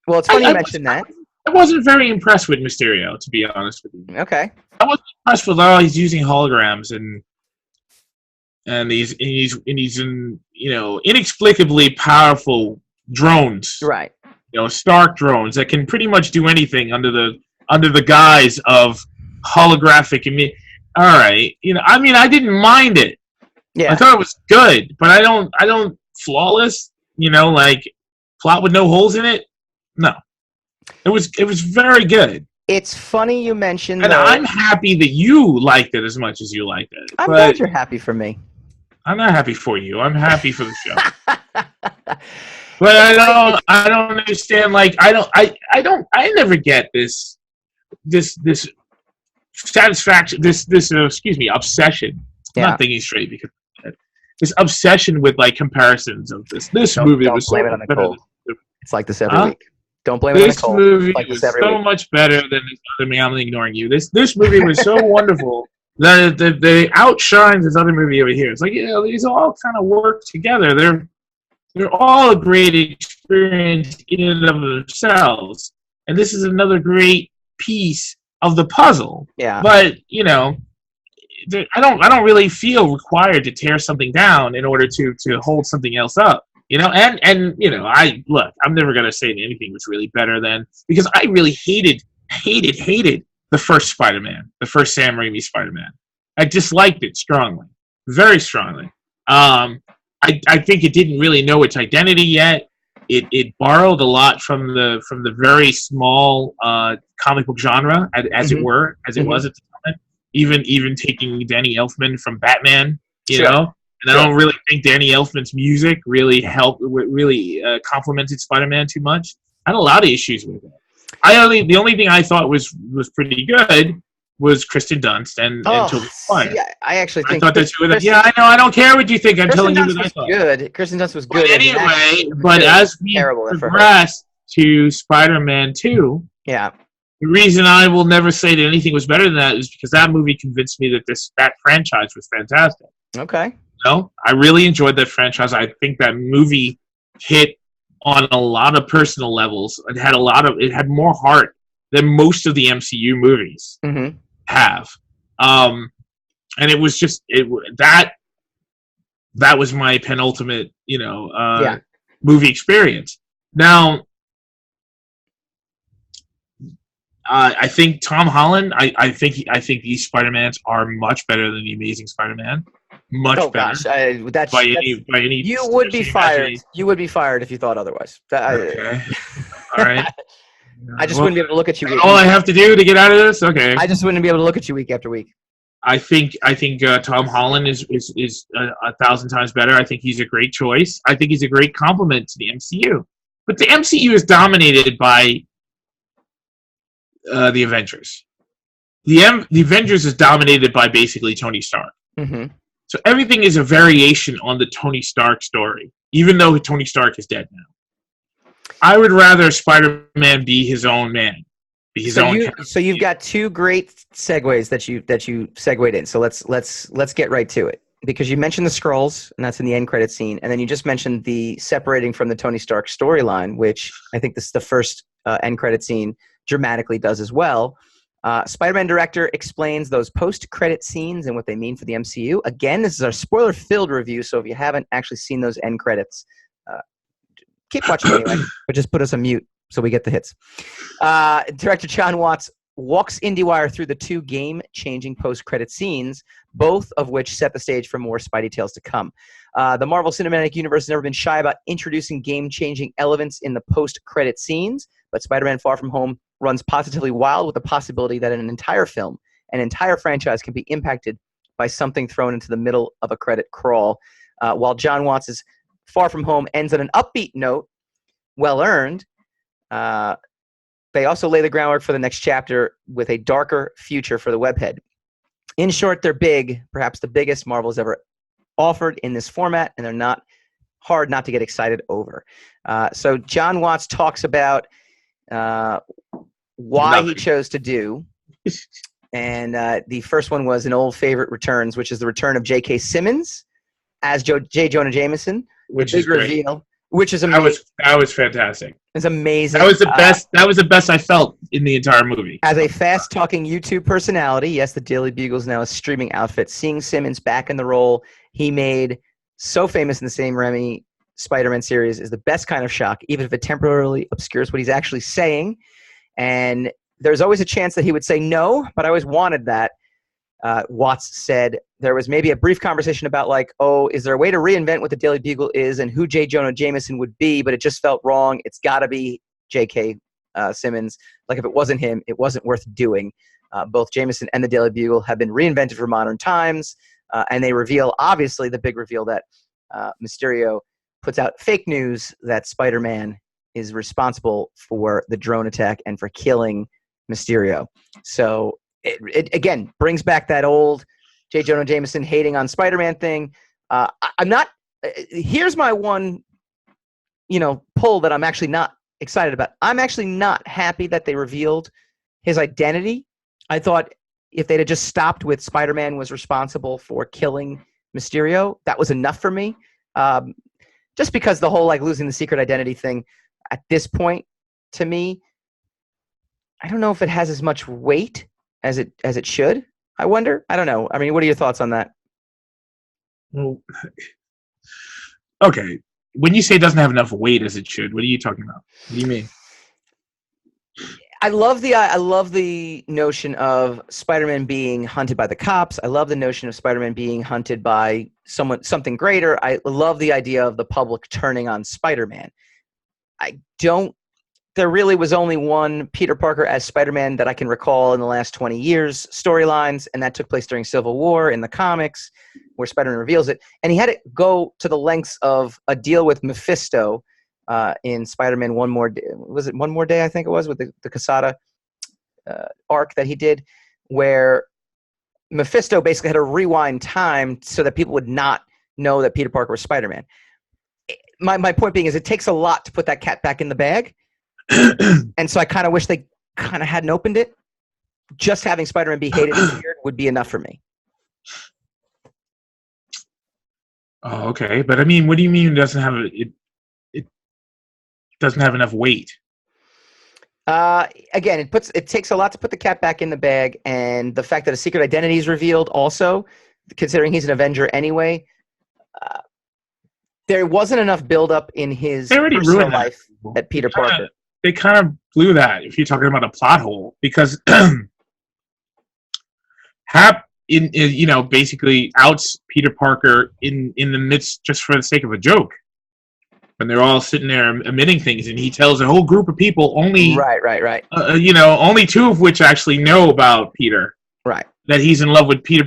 Well, it's funny you mentioned that. I wasn't very impressed with Mysterio, to be honest with you. Okay. I wasn't impressed with he's using holograms and he's in inexplicably powerful drones. Right. Stark drones that can pretty much do anything under the guise of holographic. All right. I didn't mind it. Yeah. I thought it was good, but I don't flawless. Like plot with no holes in it. No. It was very good. It's funny you mentioned and I'm happy that you liked it as much as you liked it. I'm glad you're happy for me. I'm not happy for you. I'm happy for the show. But I don't understand. Like I never get this satisfaction. This obsession. Yeah. I'm not thinking straight because this obsession with like comparisons of this movie was so better. It's like this every week. Don't blame it on Nicole. This movie was so much better than this other movie. I'm ignoring you. This movie was so wonderful the outshines this other movie over here. It's like, these all kind of work together. They're all a great experience in and of themselves, and this is another great piece of the puzzle. Yeah. But I don't really feel required to tear something down in order to hold something else up. And I'm never gonna say anything was really better than, because I really hated the first Spider-Man, the first Sam Raimi Spider-Man. I disliked it strongly, very strongly. I think it didn't really know its identity yet. It borrowed a lot from the very small comic book genre, as it was at the time. Even taking Danny Elfman from Batman, And I don't really think Danny Elfman's music really complemented Spider-Man too much. I had a lot of issues with it. The only thing I thought was pretty good was Kristen Dunst and Tobey Maguire. Yeah, I actually think. I thought that too. Yeah, I know. I don't care what you think. I'm telling you what I thought. Good. Kristen Dunst was good. But anyway, as we progress to Spider-Man 2, the reason I will never say that anything was better than that is because that movie convinced me that franchise was fantastic. Okay. I really enjoyed that franchise. I think that movie hit on a lot of personal levels. It had more heart than most of the MCU movies have. And it was just that was my penultimate, movie experience. Now, I think Tom Holland. I think these Spider-Mans are much better than the Amazing Spider-Man. Much better. Gosh, by any. You would be fired. You would be fired if you thought otherwise. Okay. All right. I just wouldn't be able to look at you. All I have to do to get out of this, okay. I just wouldn't be able to look at you week after week. I think Tom Holland is 1,000 times better. I think he's a great choice. I think he's a great complement to the MCU. But the MCU is dominated by the Avengers. The Avengers is dominated by basically Tony Stark. Mm-hmm. So everything is a variation on the Tony Stark story, even though Tony Stark is dead now. I would rather Spider-Man be his own man. So you've got two great segues that you segued in. So let's get right to it, because you mentioned the Skrulls, and that's in the end credit scene, and then you just mentioned the separating from the Tony Stark storyline, which I think this is the first end credit scene dramatically does as well. Spider-Man director explains those post-credit scenes and what they mean for the MCU. Again, this is our spoiler-filled review, so if you haven't actually seen those end credits, keep watching anyway, but just put us on mute so we get the hits. Director Jon Watts walks IndieWire through the two game-changing post-credit scenes, both of which set the stage for more Spidey tales to come. The Marvel Cinematic Universe has never been shy about introducing game-changing elements in the post-credit scenes, but Spider-Man Far From Home runs positively wild with the possibility that an entire film, an entire franchise, can be impacted by something thrown into the middle of a credit crawl. While Jon Watts' Far From Home ends on an upbeat note, well earned, they also lay the groundwork for the next chapter with a darker future for the webhead. In short, they're big, perhaps the biggest Marvel has ever offered in this format, and they're not hard not to get excited over. So Jon Watts talks about why he chose to do. And the first one was an old favorite returns, which is the return of J.K. Simmons as J. Jonah Jameson. Which is great. Reveal, which is amazing. That was fantastic. It's amazing. That was the best. That was the best I felt in the entire movie. As a fast-talking YouTube personality, yes, the Daily Bugle's now a streaming outfit. Seeing Simmons back in the role he made so famous in the Sam Raimi Spider-Man series is the best kind of shock, even if it temporarily obscures what he's actually saying. And there's always a chance that he would say no, but I always wanted that. Watts said there was maybe a brief conversation about is there a way to reinvent what the Daily Bugle is and who J. Jonah Jameson would be, but it just felt wrong. It's got to be J.K. Simmons. If it wasn't him, it wasn't worth doing. Both Jameson and the Daily Bugle have been reinvented for modern times, and they reveal, obviously, the big reveal that Mysterio puts out fake news that Spider-Man is responsible for the drone attack and for killing Mysterio. So it again brings back that old J. Jonah Jameson hating on Spider-Man thing. I'm not. Here's my one, pull that I'm actually not excited about. I'm actually not happy that they revealed his identity. I thought if they'd have just stopped with Spider-Man was responsible for killing Mysterio, that was enough for me. Just because the whole like losing the secret identity thing at this point, to me, I don't know if it has as much weight as it should. I wonder. I don't know. I mean, what are your thoughts on that? Well, okay. When you say it doesn't have enough weight as it should, what are you talking about? What do you mean? I love the notion of Spider-Man being hunted by the cops. I love the notion of Spider-Man being hunted by something greater. I love the idea of the public turning on Spider-Man. There really was only one Peter Parker as Spider-Man that I can recall in the last 20 years storylines, and that took place during Civil War in the comics, where Spider-Man reveals it. And he had to go to the lengths of a deal with Mephisto in Spider-Man One More Day. Was it One More Day, I think it was, with the Quesada arc that he did, where Mephisto basically had to rewind time so that people would not know that Peter Parker was Spider-Man. My point being is it takes a lot to put that cat back in the bag. And so I kind of wish they kind of hadn't opened it. Just having Spider-Man be hated and feared would be enough for me. Oh, okay. But I mean, what do you mean it doesn't have it doesn't have enough weight? Again, it takes a lot to put the cat back in the bag, and the fact that a secret identity is revealed also, considering he's an Avenger anyway, there wasn't enough buildup in his personal life at Peter Parker. They kind of blew that, if you're talking about a plot hole, because Hap basically outs Peter Parker in the midst just for the sake of a joke. When they're all sitting there emitting things, and he tells a whole group of people, only right. Only two of which actually know about Peter. Right. That he's in love with Peter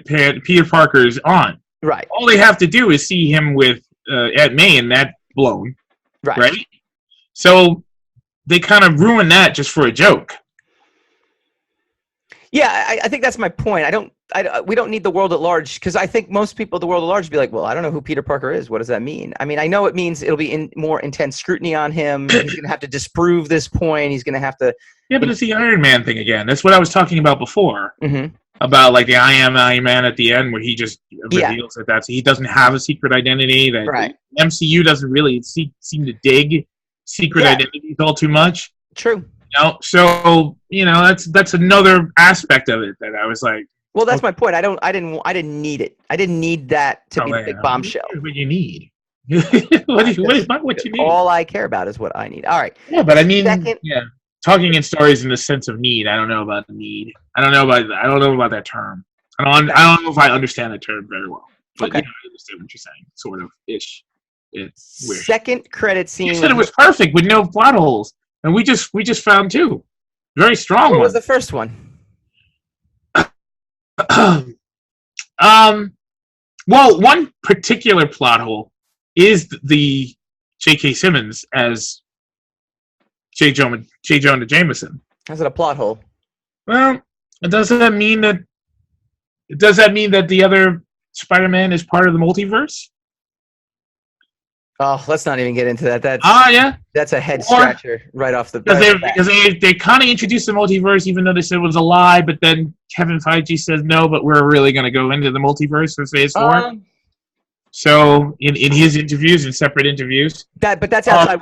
Parker's aunt. Right. All they have to do is see him with Aunt May, and that blown. Right. So they kind of ruined that just for a joke. Yeah, I think that's my point. We don't need the world at large, because I think most people, the world at large, would be like, well, I don't know who Peter Parker is. What does that mean? I mean, I know it means it'll be more intense scrutiny on him. He's going to have to disprove this point. He's going to have to. Yeah, but it's the Iron Man thing again. That's what I was talking about before. Mm-hmm. About like the I am Iron Man at the end, where he just reveals that he doesn't have a secret identity. That the MCU doesn't really seem to dig secret identities all too much. True. So that's another aspect of it that I was like. Well, that's my point. I didn't need it. I didn't need that to be the big bombshell. What you need? what is not what you need? All I care about is what I need. All right. Yeah, but I mean, talking in stories in the sense of need. I don't know about need. I don't know about that term. I don't know if I understand that term very well. But I understand what you're saying, sort of ish. It's weird. Second credit scene. You said it was perfect with no plot holes, and we just found two very strong ones. What was the first one? Well, one particular plot hole is the J.K. Simmons as J. Jonah Jameson. How's it a plot hole? Well, does that mean that the other Spider-Man is part of the multiverse? Oh, let's not even get into that. That's a head scratcher right off the bat. Because they kind of introduced the multiverse, even though they said it was a lie. But then Kevin Feige says no, but we're really going to go into the multiverse for Phase 4. So in his interviews and separate interviews, that's outside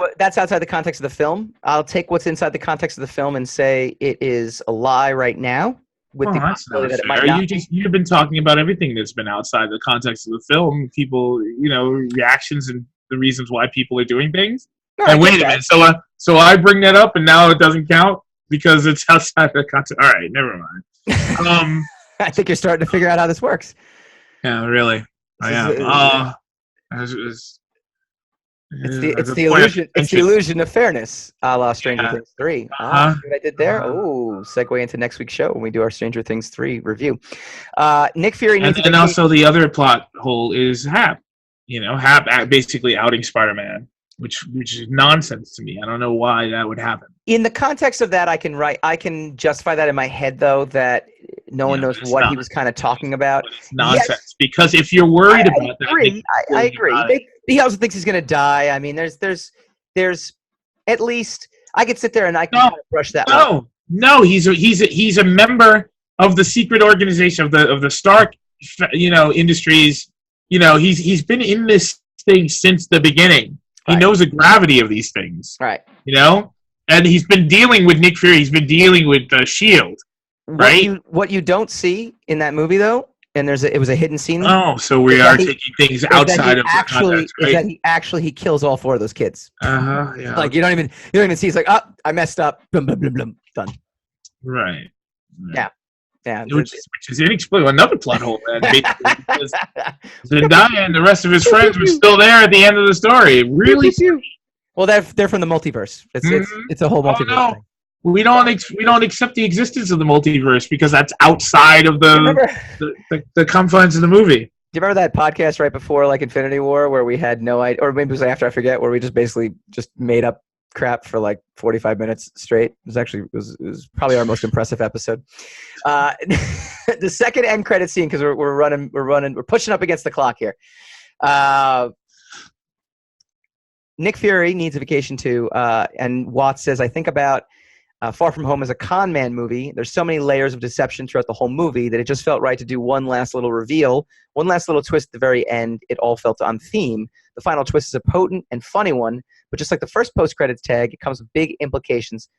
the context of the film. I'll take what's inside the context of the film and say it is a lie right now. With the possibility that it might not. You've been talking about everything that's been outside the context of the film. People, reactions and the reasons why people are doing things. No, and wait a minute, so I bring that up and now it doesn't count because it's outside the context. All right, never mind. I think you're starting to figure out how this works. Yeah, really. I am. It's the illusion of fairness, a la Stranger Things 3. See what I did there? Oh, segue into next week's show when we do our Stranger Things 3 review. Nick Fury needs and also the other plot hole is Hap. Hap basically outing Spider-Man, which is nonsense to me. I don't know why that would happen. In the context of that, I can justify that in my head, though, that no one knows what he was kind of talking about. It's nonsense, because if you're worried about that... I agree. He also thinks he's going to die. I mean, there's at least... I could sit there and I can kind of brush that. No, he's a member of the secret organization of the Stark, Industries. He's been in this thing since the beginning. He knows the gravity of these things. Right. And he's been dealing with Nick Fury. He's been dealing with Shield. Right. What you don't see in that movie though, and it was a hidden scene. Oh, so we are taking things outside of the context, right? Is that he actually kills all 4 of those kids. Yeah. Like you don't even see. It's like, oh, I messed up. Blum, blum, blum, blum. Done. Right. Yeah. Which is inexplicable. Another plot hole, man. Because Zendaya and the rest of his friends were still there at the end of the story. Really? Well, they're from the multiverse. It's a whole multiverse thing. We don't accept the existence of the multiverse because that's outside of the confines of the movie. Do you remember that podcast right before like Infinity War where we had no idea, or maybe it was after, I forget, where we just basically just made up crap for like 45 minutes straight? It was probably our most impressive episode. The second end credit scene, because we're pushing up against the clock here. Nick Fury needs a vacation too, and Watts says, I think about Far From Home as a con man movie. There's so many layers of deception throughout the whole movie that it just felt right to do one last little reveal, one last little twist at the very end. It all felt on theme. The final twist is a potent and funny one, but just like the first post-credits tag, it comes with big implications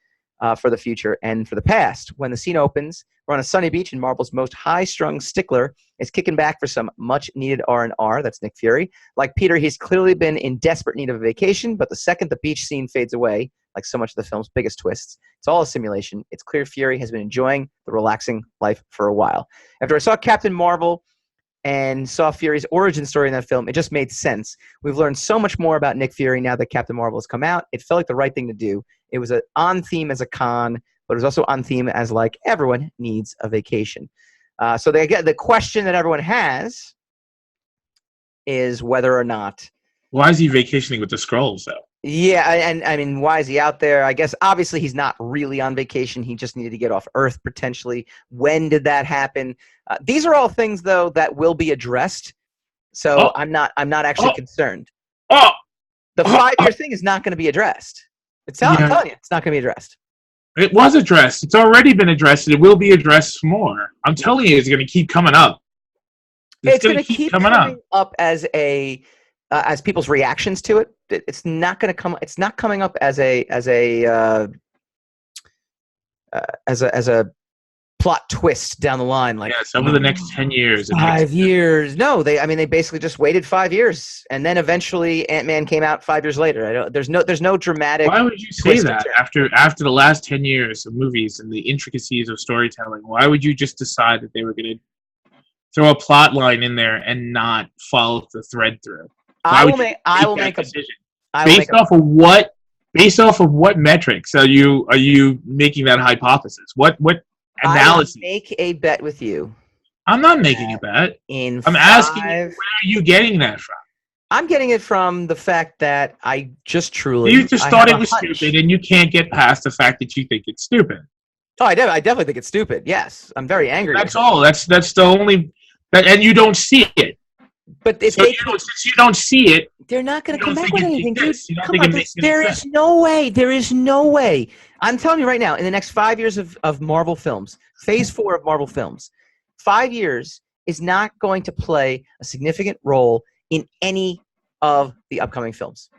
for the future and for the past. When the scene opens, we're on a sunny beach and Marvel's most high-strung stickler is kicking back for some much-needed R&R. That's Nick Fury. Like Peter, he's clearly been in desperate need of a vacation, but the second the beach scene fades away, like so much of the film's biggest twists, it's all a simulation. It's clear Fury has been enjoying the relaxing life for a while. After I saw Captain Marvel and saw Fury's origin story in that film, it just made sense. We've learned so much more about Nick Fury now that Captain Marvel has come out. It felt like the right thing to do. It was on theme as a con, but it was also on theme as like everyone needs a vacation. So the question that everyone has is whether or not. Why is he vacationing with the Skrulls, though? Yeah, and I mean, why is he out there? I guess obviously he's not really on vacation. He just needed to get off Earth potentially. When did that happen? These are all things though that will be addressed. So I'm not actually concerned. The 5-year thing is not going to be addressed. I'm telling you, it's not going to be addressed. It was addressed. It's already been addressed, and it will be addressed more. I'm telling you, it's going to keep coming up. It's going to keep coming up as people's reactions to it. It's not going to come. It's not coming up as a plot twist down the line. Like over the next 10 years. 5 years. No, they basically just waited 5 years, and then eventually Ant-Man came out 5 years later. There's no dramatic. Why would you say that after the last 10 years of movies and the intricacies of storytelling? Why would you just decide that they were going to throw a plot line in there and not follow the thread through? I will make a decision based off of what metrics are you making that hypothesis? What analysis? I will make a bet with you. I'm not making a bet. I'm asking you, where are you getting that from? I'm getting it from the fact that I just thought it was stupid, and you can't get past the fact that you think it's stupid. Oh, I definitely think it's stupid. Yes, I'm very angry. That's all. That's the only, and you don't see it. But since you don't see it, they're not going to come back with anything, dude. Come on, there is no way. There is no way. I'm telling you right now, in the next 5 years of Marvel films, Phase 4 of Marvel films, 5 years is not going to play a significant role in any of the upcoming films.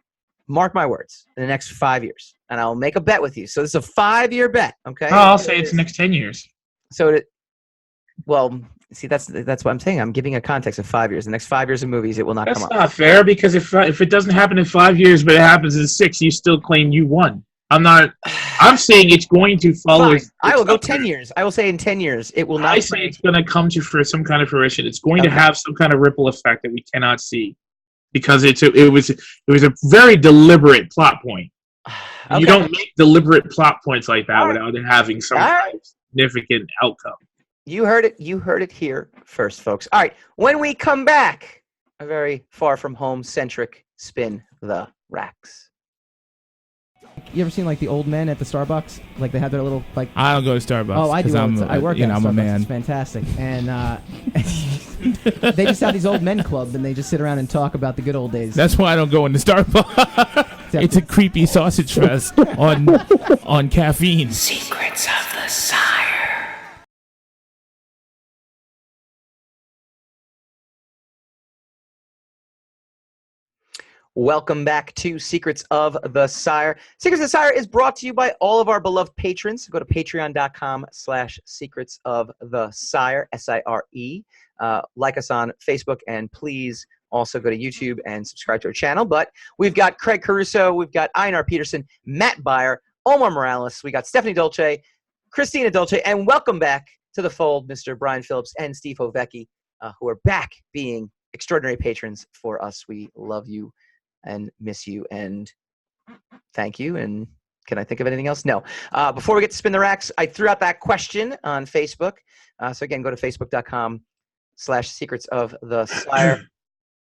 Mark my words, in the next 5 years. And I'll make a bet with you. So this is a 5-year bet, okay? Oh, I'll say it's the next 10 years. See, that's what I'm saying. I'm giving a context of 5 years. The next 5 years of movies, it will not come up. That's not fair, because if it doesn't happen in 5 years, but it happens in 6, you still claim you won. I'm saying it's going to follow. I will go 10 years. I will say in 10 years, it will not. I say it's going to come for some kind of fruition. It's going to have some kind of ripple effect that we cannot see, because it was a very deliberate plot point. You don't make deliberate plot points like that without it having some kind of significant outcome. You heard it. You heard it here first, folks. All right. When we come back, a very Far From Home centric spin the racks. You ever seen like the old men at the Starbucks? Like they have their little like. I don't go to Starbucks. Oh, I do. I work at I'm Starbucks. a man. It's fantastic, and they just have these old men club, and they just sit around and talk about the good old days. That's why I don't go into Starbucks. It's a creepy sausage fest on caffeine. Secrets of the Sire. Welcome back to Secrets of the Sire. Secrets of the Sire is brought to you by all of our beloved patrons. Go to patreon.com/Secrets of the Sire, SIRE. Like us on Facebook, and please also go to YouTube and subscribe to our channel. But we've got Craig Caruso, we've got Einar Peterson, Matt Beyer, Omar Morales, we got Stephanie Dolce, Christina Dolce, and welcome back to the fold, Mr. Brian Phillips and Steve Hovecki, who are back being extraordinary patrons for us. We love you and miss you and thank you. And can I think of anything else? No. Before we get to Spin the Racks, I threw out that question on Facebook. So again, go to facebook.com/Secrets of the Sire.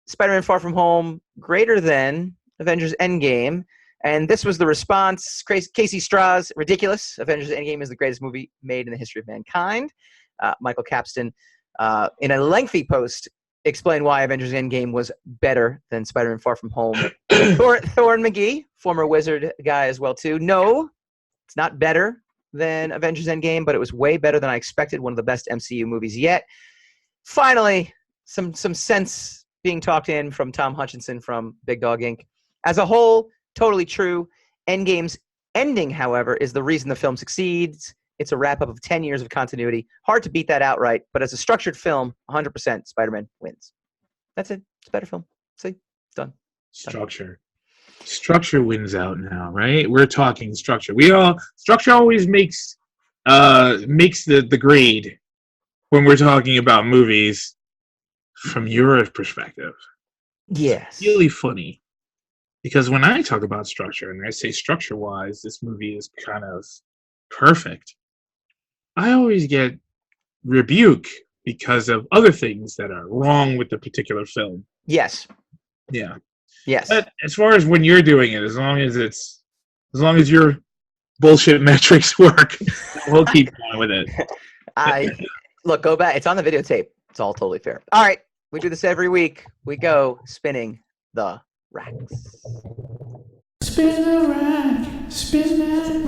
Spider-Man Far From Home greater than Avengers Endgame. And this was the response. Casey Strauss, ridiculous. Avengers Endgame is the greatest movie made in the history of mankind. Michael Capston, in a lengthy post, explained why Avengers Endgame was better than Spider-Man Far From Home. Thorne McGee, former Wizard guy as well, too. No, it's not better than Avengers Endgame, but it was way better than I expected. One of the best MCU movies yet. Finally, some sense being talked in from Tom Hutchinson from Big Dog Inc. As a whole, totally true. Endgame's ending, however, is the reason the film succeeds. It's a wrap-up of 10 years of continuity. Hard to beat that outright, but as a structured film, 100% Spider-Man wins. That's it. It's a better film. See? It's done. Structure. Structure wins out now, right? We're talking structure. Structure always makes the grade when we're talking about movies from your perspective. Yes. It's really funny. Because when I talk about structure, and I say structure-wise, this movie is kind of perfect, I always get rebuke because of other things that are wrong with the particular film. Yes. Yeah. Yes. But as far as when you're doing it, as long as your bullshit metrics work, we'll keep going with it. Look, go back. It's on the videotape. It's all totally fair. All right. We do this every week. We go spinning the racks. Spin the rack. Spin that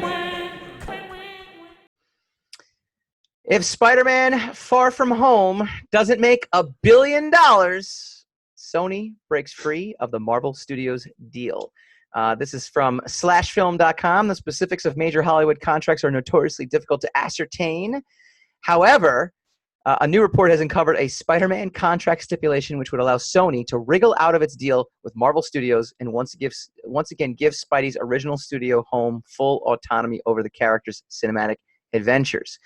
rack. If Spider-Man Far From Home doesn't make $1 billion, Sony breaks free of the Marvel Studios deal. This is from slashfilm.com. The specifics of major Hollywood contracts are notoriously difficult to ascertain. However, a new report has uncovered a Spider-Man contract stipulation which would allow Sony to wriggle out of its deal with Marvel Studios and once again give Spidey's original studio home full autonomy over the character's cinematic adventures.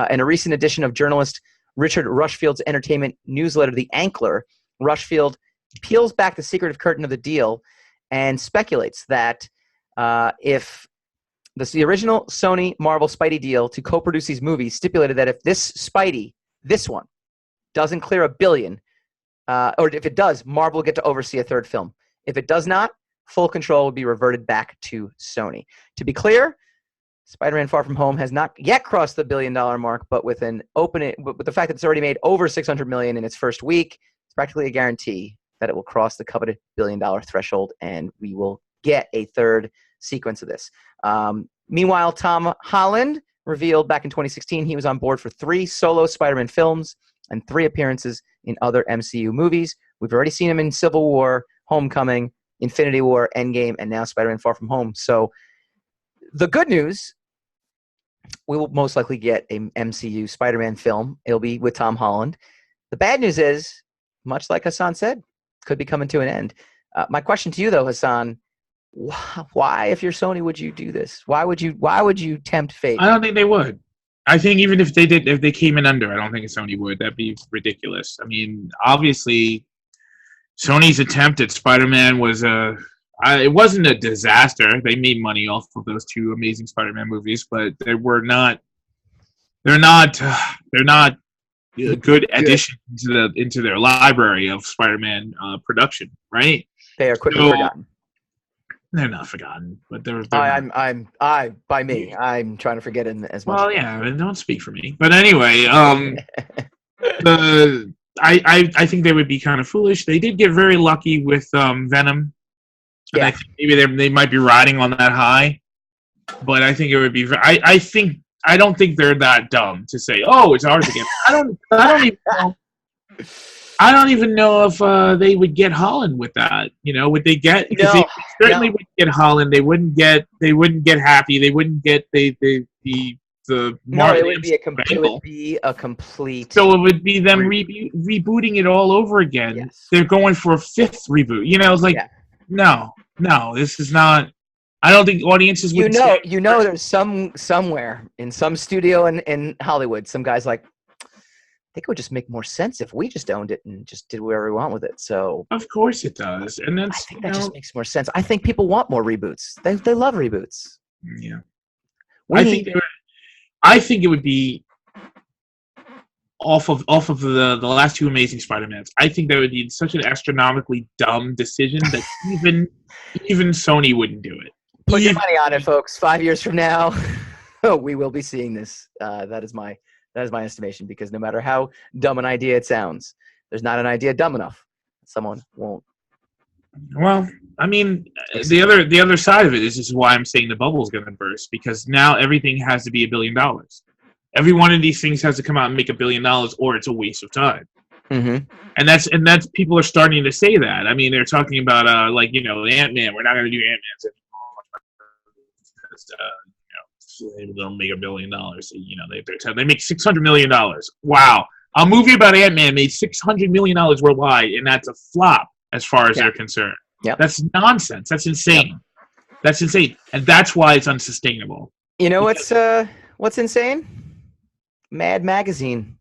In a recent edition of journalist Richard Rushfield's entertainment newsletter, The Ankler, Rushfield peels back the secretive curtain of the deal and speculates that if the original Sony Marvel Spidey deal to co-produce these movies stipulated that if this one, doesn't clear $1 billion, or if it does, Marvel will get to oversee a third film. If it does not, full control will be reverted back to Sony. To be clear, Spider-Man Far From Home has not yet crossed the $1 billion mark, but with the fact that it's already made over $600 million in its first week, it's practically a guarantee that it will cross the coveted $1 billion threshold, and we will get a third sequence of this. Meanwhile, Tom Holland revealed back in 2016 he was on board for 3 solo Spider-Man films and 3 appearances in other MCU movies. We've already seen him in Civil War, Homecoming, Infinity War, Endgame, and now Spider-Man Far From Home. So the good news, we will most likely get an MCU Spider-Man film. It'll be with Tom Holland. The bad news is, much like Hassan said, could be coming to an end. My question to you, though, Hassan, why, if you're Sony, would you do this? Why would you tempt fate? I don't think they would. I think even if they came in under, I don't think Sony would. That'd be ridiculous. I mean, obviously, Sony's attempt at Spider-Man was it wasn't a disaster. They made money off of those 2 amazing Spider-Man movies, but they're not a good addition into their library of Spider-Man production, right? They are quickly forgotten. They're not forgotten, but they're I'm trying to forget it as much. Well, yeah, don't speak for me. But anyway, I think they would be kind of foolish. They did get very lucky with Venom. And I think maybe they might be riding on that high. But I think it would be I don't think they're that dumb to say, "Oh, it's ours again." I don't even know. I don't even know if they would get Holland with that. Would they get? Because No, they certainly no. wouldn't get Holland. They wouldn't get. They wouldn't get Happy. They wouldn't get the No, it Marvel would be angle. a complete. So it would be them rebooting it all over again. Yes. They're going for a fifth reboot. It's like, Yeah. no, this is not. I don't think audiences would. There's somewhere in some studio in Hollywood, some guys like, I think it would just make more sense if we just owned it and just did whatever we want with it. So Of course it does, and I think that just makes more sense. I think people want more reboots. They love reboots. Yeah. I think it would be off of the last two Amazing Spider-Mans. I think that would be such an astronomically dumb decision that even Sony wouldn't do it. Put your money on it, folks. 5 years from now, we will be seeing this. That is my estimation, because no matter how dumb an idea it sounds, there's not an idea dumb enough. Someone won't. Well, I mean, the other side of it is why I'm saying the bubble's going to burst, because now everything has to be $1 billion. Every one of these things has to come out and make $1 billion, or it's a waste of time. Mm-hmm. And that's people are starting to say that. I mean, they're talking about Ant-Man. We're not going to do Ant-Man's anymore. They'll make $1 billion. They make $600 million. Wow, a movie about Ant-Man made $600 million worldwide, and that's a flop as far as they're concerned. Yep. That's nonsense. That's insane. Yep. That's insane, and that's why it's unsustainable. You know what's insane? Mad Magazine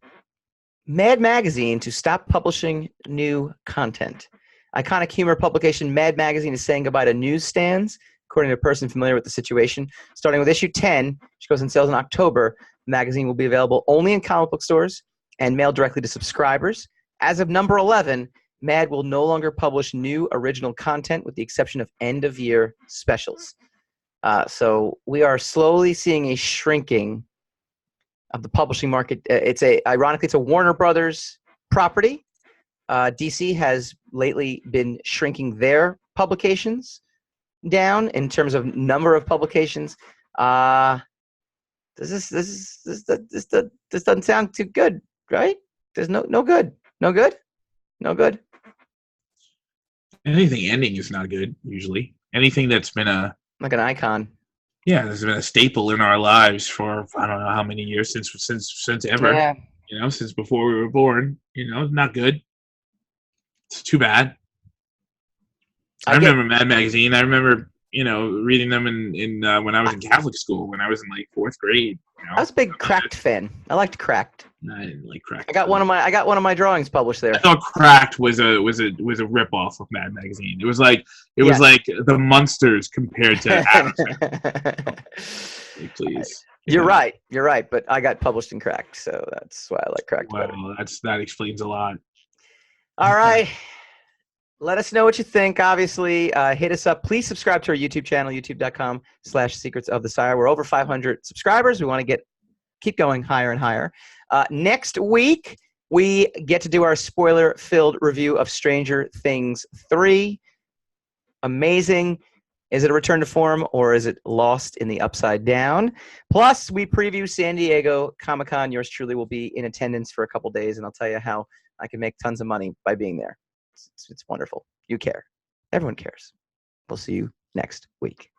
to stop publishing new content. Iconic humor publication Mad Magazine is saying goodbye to newsstands, according to a person familiar with the situation. Starting with issue 10, which goes on sales in October, the magazine will be available only in comic book stores and mailed directly to subscribers. As of number 11, Mad will no longer publish new original content with the exception of end-of-year specials. So we are slowly seeing a shrinking of the publishing market. Ironically, it's a Warner Brothers property. DC has lately been shrinking their publications down in terms of number of publications. This doesn't sound too good, right? There's no good. Anything ending is not good usually. Anything that's been like an icon. Yeah, there's been a staple in our lives for I don't know how many years since ever. Yeah. Since before we were born. Not good. It's too bad. I remember Mad Magazine. I remember reading them in when I was in Catholic school, when I was in like 4th grade. I was a big Cracked fan. I liked Cracked. I didn't like Cracked. I got one of my drawings published there. I thought Cracked was a rip off of Mad Magazine. It was like the Munsters compared to Adams. Please. You're right, but I got published in Cracked, so that's why I like Cracked better. Well, that explains a lot. All right. Let us know what you think. Obviously, hit us up. Please subscribe to our YouTube channel, youtube.com/Secrets of the Sire. We're over 500 subscribers. We want to keep going higher and higher. Next week, we get to do our spoiler-filled review of Stranger Things 3. Amazing. Is it a return to form, or is it lost in the upside down? Plus, we preview San Diego Comic-Con. Yours truly will be in attendance for a couple days, and I'll tell you how I can make tons of money by being there. It's wonderful. You care. Everyone cares. We'll see you next week.